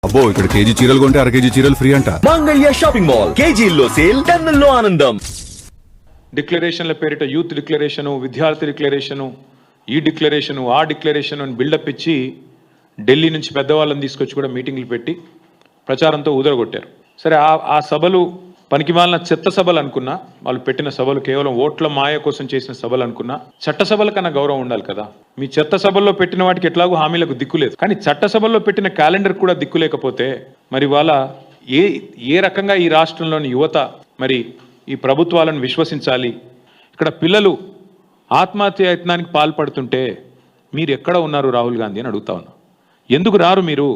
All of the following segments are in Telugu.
అబ్బో ఇక్కడ కేజీ చీరలు కొంటే అర కేజీ చీరలు ఫ్రీ అంట. మంగళ్య షాపింగ్ మాల్, కేజీల్లో సేల్, టన్నుల్లో ఆనందం. డిక్లరేషన్ల పేరిట యూత్ డిక్లరేషను, విద్యార్థి డిక్లరేషను, ఈ డిక్లరేషను, ఆ డిక్లరేషను అని బిల్డప్ ఇచ్చి ఢిల్లీ నుంచి పెద్దవాళ్ళని తీసుకొచ్చి కూడా మీటింగ్లు పెట్టి ప్రచారంతో ఊదరగొట్టారు. సరే, ఆ సభలు పనికిమాలిన చెత్త సభలు అనుకున్నా, వాళ్ళు పెట్టిన సభలు కేవలం ఓట్ల మాయ కోసం చేసిన సభలు అనుకున్నా, చట్టసభల కన్నా గౌరవం ఉండాలి కదా. మీ చెత్త సభల్లో పెట్టిన వాటికి ఎట్లాగో హామీలకు దిక్కులేదు, కానీ చట్టసభల్లో పెట్టిన క్యాలెండర్ కూడా దిక్కు లేకపోతే మరి వాళ్ళ ఏ రకంగా ఈ రాష్ట్రంలోని యువత మరి ఈ ప్రభుత్వాలను విశ్వసించాలి? ఇక్కడ పిల్లలు ఆత్మహత్య యత్నానికి పాల్పడుతుంటే మీరు ఎక్కడ ఉన్నారు రాహుల్ గాంధీ అని అడుగుతా ఉన్నా. ఎందుకు రారు మీరు?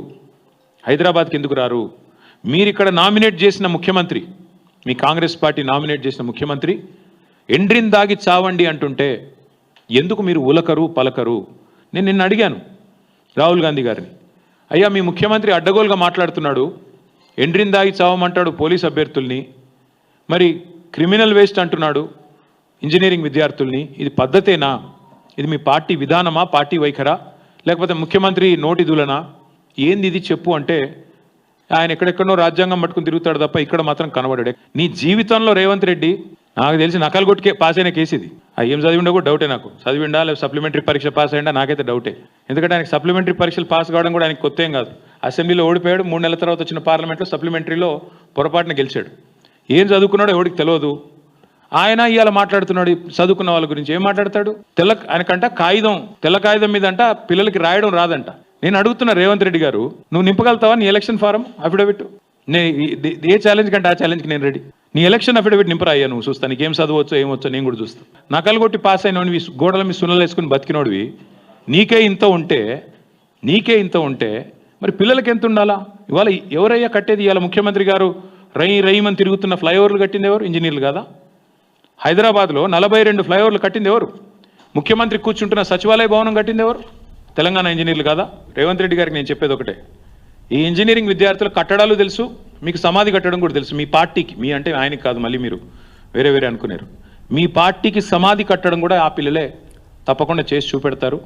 హైదరాబాద్కి ఎందుకు రారు? మీరు ఇక్కడ నామినేట్ చేసిన ముఖ్యమంత్రి, మీ కాంగ్రెస్ పార్టీ నామినేట్ చేసిన ముఖ్యమంత్రి ఎండ్రిన్ దాగి చావండి అంటుంటే ఎందుకు మీరు ఉలకరు పలకరు? నేను నిన్న అడిగాను రాహుల్ గాంధీ గారిని, అయ్యా మీ ముఖ్యమంత్రి అడ్డగోలుగా మాట్లాడుతున్నాడు, ఎండ్రిన్ దాగి చావమంటాడు పోలీస్ అభ్యర్థుల్ని, మరి క్రిమినల్ వేస్ట్ అంటున్నాడు ఇంజనీరింగ్ విద్యార్థుల్ని. ఇది పద్ధతేనా? ఇది మీ పార్టీ విధానమా, పార్టీ వైఖరా, లేకపోతే ముఖ్యమంత్రి నోటి దులనా? ఏంది ఇది చెప్పు అంటే ఆయన ఎక్కడెక్కడో రాజ్యాంగం పట్టుకుని తిరుగుతాడు తప్ప ఇక్కడ మాత్రం కనబడాడు. నీ జీవితంలో రేవంత్ రెడ్డి నాకు తెలిసి నకలు కొట్టుకే పాస్ అయిన కేసు ఇది. ఏం చదివిండో కూడా డౌటే నాకు. చదివిండా లేదా సప్లిమెంటరీ పరీక్ష పాస్ అయ్యిందా నాకైతే డౌటే. ఎందుకంటే ఆయనకి సప్లిమెంటరీ పరీక్షలు పాస్ కావడం కూడా ఆయనకు కొత్త ఏం కాదు. అసెంబ్లీలో ఓడిపోయాడు, 3 నెలల తర్వాత వచ్చిన పార్లమెంట్లో సప్లిమెంటరీలో పొరపాటున గెలిచాడు. ఏం చదువుకున్నాడో ఎవడికి తెలియదు. ఆయన ఇవాళ మాట్లాడుతున్నాడు చదువుకున్న వాళ్ళ గురించి. ఏం మాట్లాడతాడు? ఆయనకంట తెల్ల కాగితం మీద అంట పిల్లలకి రాయడం రాదంట. నేను అడుగుతున్నా రేవంత్ రెడ్డి గారు, నువ్వు నింపగలుగుతావా నీ ఎలక్షన్ ఫారం అఫిడవిట్? ఏ ఛాలెంజ్ కంటే ఆ ఛాలెంజ్కి నేను రెడీ. నీ ఎలక్షన్ అఫిడవిట్ నింపరా అయ్యా, నువ్వు చూస్తా నీకేం చదవచ్చో ఏమొచ్చో నేను కూడా చూస్తాను. నకలు కొట్టి పాస్ అయినవి గోడల మీ సున్నలు వేసుకుని బతికినోడివి నీకే ఇంత ఉంటే మరి పిల్లలకి ఎంత ఉండాలా? ఇవాళ ఎవరయ్యా కట్టేది? ఇవాళ ముఖ్యమంత్రి గారు రైమని తిరుగుతున్న ఫ్లైఓవర్లు కట్టింది ఎవరు? ఇంజనీర్లు కాదా? హైదరాబాద్లో 42 ఫ్లైఓవర్లు కట్టింది ఎవరు? ముఖ్యమంత్రి కూర్చుంటున్న సచివాలయ భవనం కట్టింది ఎవరు? తెలంగాణ ఇంజనీర్లు కాదా? రేవంత్ రెడ్డి గారికి నేను చెప్పేది ఒకటే, ఈ ఇంజనీరింగ్ విద్యార్థుల కట్టడాలు తెలుసు, మీకు సమాధి కట్టడం కూడా తెలుసు. మీ పార్టీకి, మీ అంటే ఆయనకి కాదు, మళ్ళీ మీరు వేరే అనుకున్నారు. మీ పార్టీకి సమాధి కట్టడం కూడా ఆ పిల్లలే తప్పకుండా చేసి చూపెడతారు.